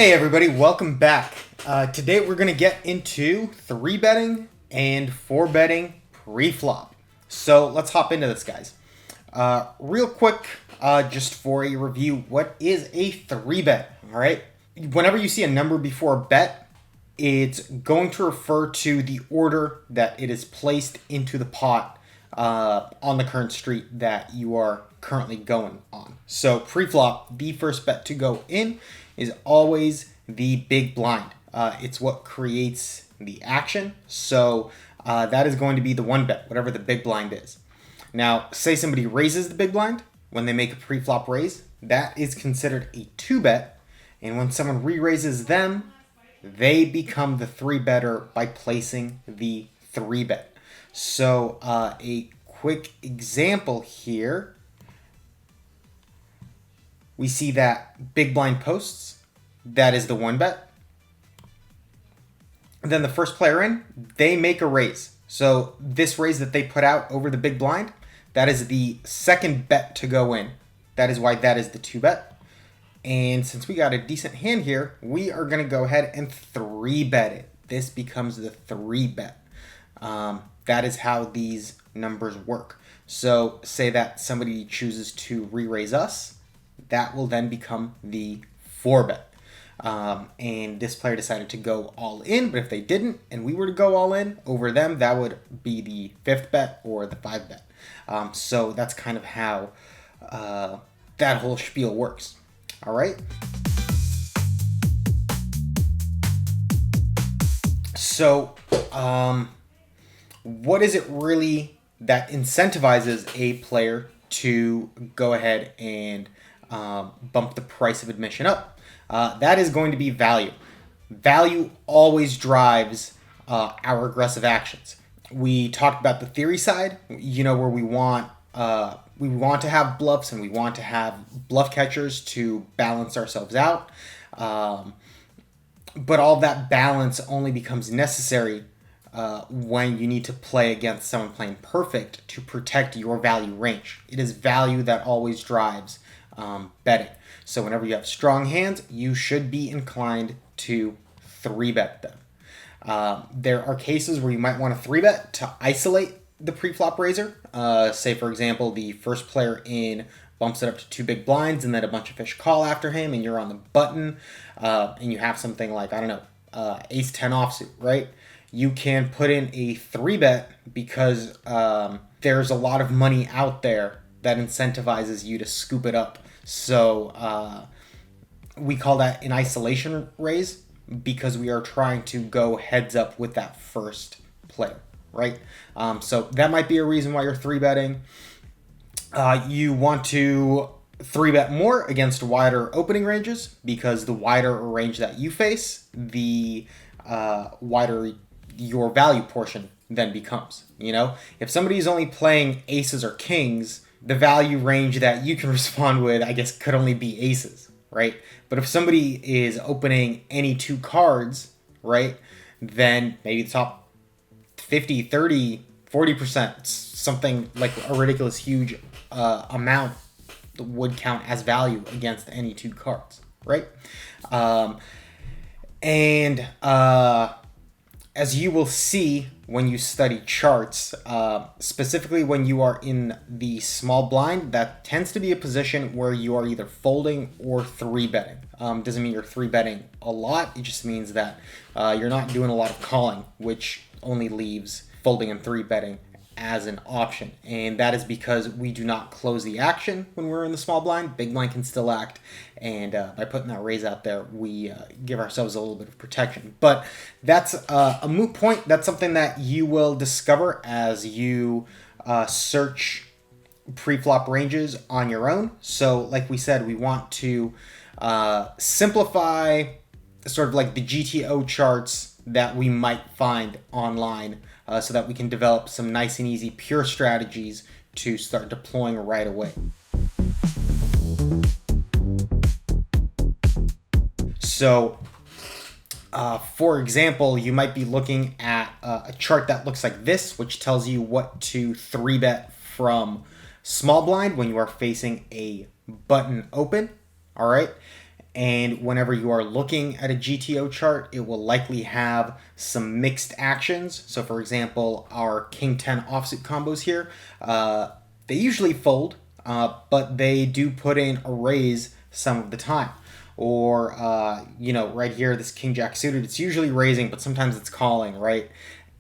Hey everybody, welcome back. Today we're going to get into 3-betting and 4-betting pre-flop. So let's hop into this, guys. Real quick, just for a review, what is a 3-bet? All right. Whenever you see a number before a bet, it's going to refer to the order that it is placed into the pot on the current street that you are currently going on. So pre-flop, the first bet to go in is always the big blind. It's what creates the action. So that is going to be the 1-bet, whatever the big blind is. Now, say somebody raises the big blind when they make a pre-flop raise, that is considered a 2-bet. And when someone re-raises them, they become the 3-better by placing the 3-bet. So a quick example here. We see that big blind posts, that is the 1-bet. Then the first player in, they make a raise. So this raise that they put out over the big blind, that is the second bet to go in. That is why that is the 2-bet. And since we got a decent hand here, we are going to go ahead and 3-bet it. This becomes the 3-bet. That is how these numbers work. So say that somebody chooses to re-raise us, that will then become the 4-bet. And this player decided to go all in, but if they didn't and we were to go all in over them, that would be the 5th bet or the 5-bet. So that's kind of how that whole spiel works. All right. So what is it really that incentivizes a player to go ahead and bump the price of admission up? That is going to be value. Value always drives our aggressive actions. We talked about the theory side, where we want to have bluffs and we want to have bluff catchers to balance ourselves out. But all that balance only becomes necessary when you need to play against someone playing perfect to protect your value range. It is value that always drives betting. So whenever you have strong hands, you should be inclined to 3-bet them. There are cases where you might want to 3-bet to isolate the pre-flop raiser. Say, for example, the first player in bumps it up to 2 big blinds and then a bunch of fish call after him and you're on the button and you have something like, ace 10 offsuit, right? You can put in a 3-bet because there's a lot of money out there that incentivizes you to scoop it up. So we call that an isolation raise because we are trying to go heads up with that first player, right? So that might be a reason why you're 3-betting. You want to 3-bet more against wider opening ranges because the wider a range that you face, the wider your value portion then becomes. If somebody is only playing aces or kings, the value range that you can respond with, I guess, could only be aces, right? But if somebody is opening any 2 cards, right, then maybe the top 50, 30, 40%, something like a ridiculous huge amount would count as value against any 2 cards, right? As you will see when you study charts, specifically when you are in the small blind, that tends to be a position where you are either folding or 3-betting. Doesn't mean you're 3-betting a lot. It just means that you're not doing a lot of calling, which only leaves folding and 3-betting as an option. And that is because we do not close the action when we're in the small blind. Big blind can still act. And by putting that raise out there, we give ourselves a little bit of protection. But that's a moot point. That's something that you will discover as you search pre-flop ranges on your own. So like we said, we want to simplify sort of like the GTO charts that we might find online so that we can develop some nice and easy pure strategies to start deploying right away. So, for example, you might be looking at a chart that looks like this, which tells you what to 3-bet from small blind when you are facing a button open, all right? And whenever you are looking at a GTO chart, it will likely have some mixed actions. So for example, our King 10 offsuit combos here, they usually fold, but they do put in a raise some of the time. Or, right here, this King Jack suited, it's usually raising, but sometimes it's calling, right?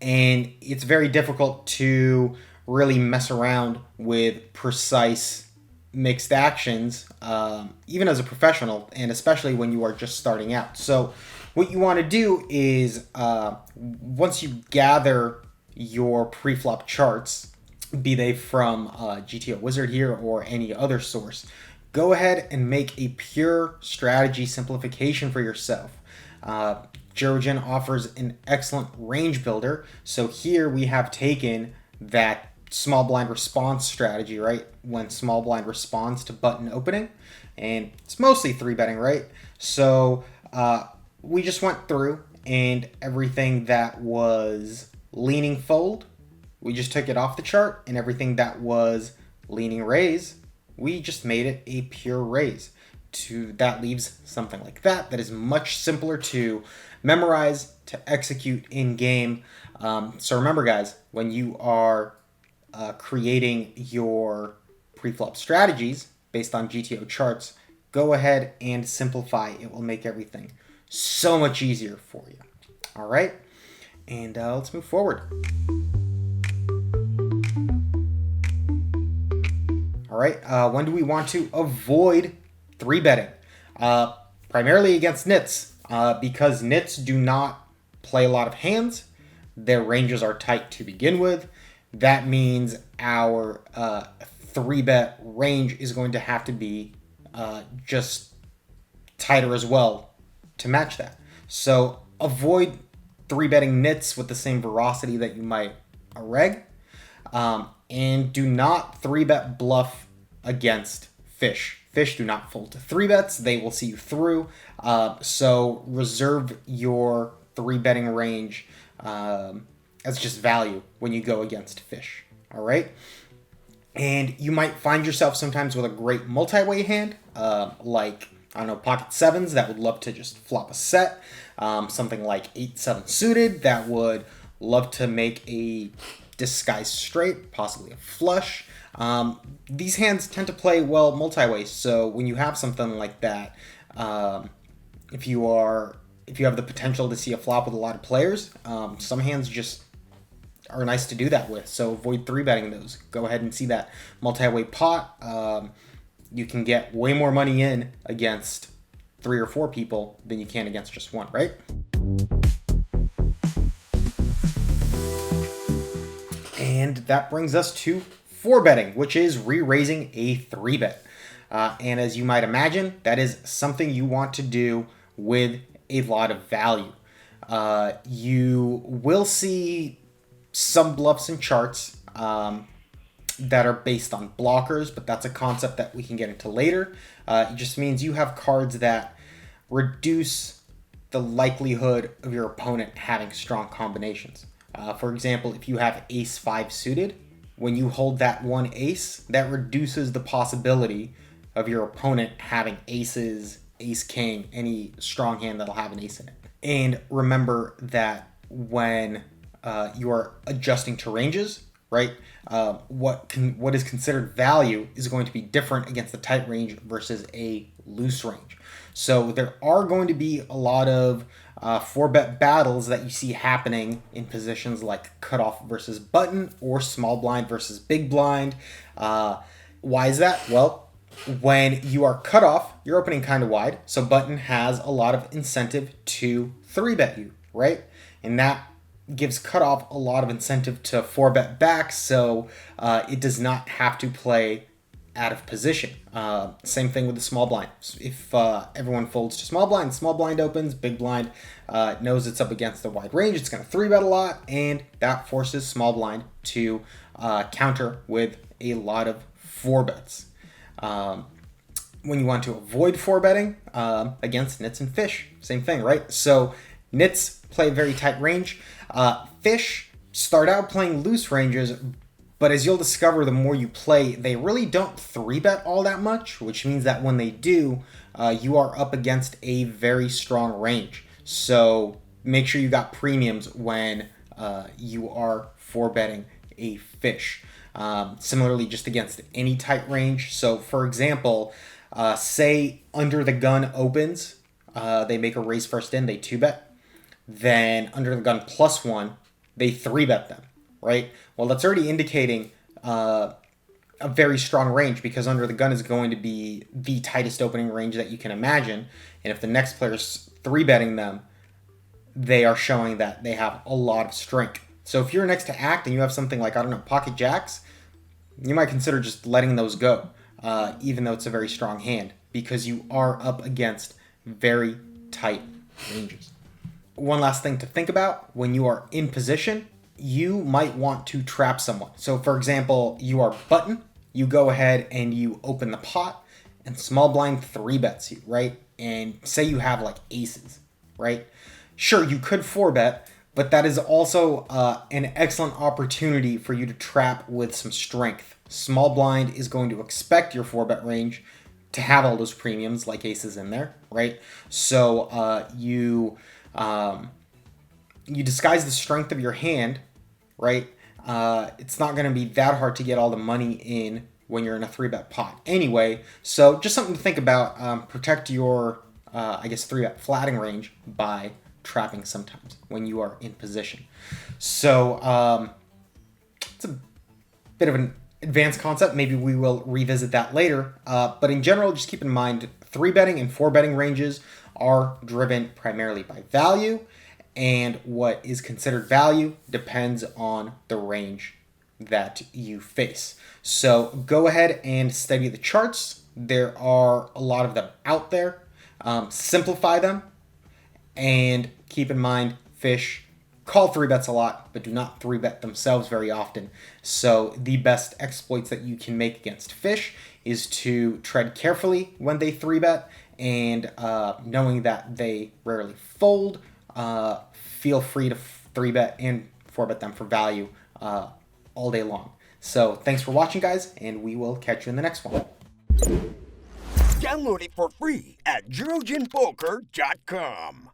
And it's very difficult to really mess around with precise mixed actions, even as a professional, and especially when you are just starting out. So what you want to do is, once you gather your preflop charts, be they from GTO Wizard here or any other source, go ahead and make a pure strategy simplification for yourself. Jurojin offers an excellent range builder. So here we have taken that small blind response strategy, right? When small blind responds to button opening, and it's mostly 3-betting, right? So we just went through, and everything that was leaning fold, we just took it off the chart, and everything that was leaning raise, we just made it a pure raise. That leaves something like that is much simpler to memorize, to execute in game. So remember, guys, when you are creating your preflop strategies based on GTO charts, go ahead and simplify. It will make everything so much easier for you. All right, and let's move forward. All right, when do we want to avoid 3-betting? Primarily against Nits, because Nits do not play a lot of hands. Their ranges are tight to begin with. That means our 3-bet range is going to have to be just tighter as well to match that. So avoid 3-betting Nits with the same veracity that you might a reg. And do not 3-bet bluff against fish. Fish do not fold to 3-bets. They will see you through. So reserve your 3-betting range as just value when you go against fish. All right. And you might find yourself sometimes with a great multi-way hand, like, I don't know, pocket sevens that would love to just flop a set. Something like 8-7 suited that would love to make a disguised straight, possibly a flush. These hands tend to play well multi-way, so when you have something like that, if you have the potential to see a flop with a lot of players, some hands just are nice to do that with. So avoid 3-betting those. Go ahead and see that multi-way pot. You can get way more money in against 3 or 4 people than you can against just one, right? And that brings us to 4-betting, which is re-raising a 3-bet. And as you might imagine, that is something you want to do with a lot of value. You will see some bluffs and charts that are based on blockers, but that's a concept that we can get into later. It just means you have cards that reduce the likelihood of your opponent having strong combinations. For example, if you have ace-5 suited, when you hold that one ace, that reduces the possibility of your opponent having aces, ace-king, any strong hand that'll have an ace in it. And remember that when you are adjusting to ranges, right, what is considered value is going to be different against the tight range versus a loose range. So there are going to be a lot of 4-bet battles that you see happening in positions like cutoff versus button or small blind versus big blind. Why is that? Well, when you are cut off, you're opening kind of wide, so button has a lot of incentive to 3-bet you, right? And that gives cutoff a lot of incentive to 4-bet back, so it does not have to play out of position. Same thing with the small blind. If everyone folds to small blind opens, big blind knows it's up against the wide range, it's going to 3-bet a lot, and that forces small blind to counter with a lot of 4-bets. When you want to avoid 4-betting against nits and fish, same thing, right? So nits play very tight range. Fish start out playing loose ranges, But as you'll discover, the more you play, they really don't 3-bet all that much, which means that when they do, you are up against a very strong range. So make sure you got premiums when you are 4-betting a fish. Similarly, just against any tight range. So for example, say under the gun opens, they make a raise first in, they 2-bet. Then under the gun +1, they 3-bet them, right? Well, that's already indicating a very strong range, because under the gun is going to be the tightest opening range that you can imagine. And if the next player's 3-betting them, they are showing that they have a lot of strength. So if you're next to act and you have something like, I don't know, pocket jacks, you might consider just letting those go, even though it's a very strong hand, because you are up against very tight ranges. One last thing to think about: when you are in position, you might want to trap someone. So for example, you are button, you go ahead and you open the pot, and small blind 3-bets you, right? And say you have like aces, right? Sure, you could 4-bet, but that is also an excellent opportunity for you to trap with some strength. Small blind is going to expect your 4-bet range to have all those premiums like aces in there, right? So you disguise the strength of your hand, right? It's not going to be that hard to get all the money in when you're in a 3-bet pot anyway. So just something to think about. Protect your, 3-bet flatting range by trapping sometimes when you are in position. So it's a bit of an advanced concept. Maybe we will revisit that later. But in general, just keep in mind 3-betting and 4-betting ranges are driven primarily by value, and what is considered value depends on the range that you face. So go ahead and study the charts. There are a lot of them out there. Simplify them, and keep in mind, fish call 3-bets a lot, but do not 3-bet themselves very often. So the best exploits that you can make against fish is to tread carefully when they 3-bet, and knowing that they rarely fold, feel free to 3-bet and 4-bet them for value all day long. So thanks for watching, guys, and we will catch you in the next one. Download it for free at Jurojinpoker.com.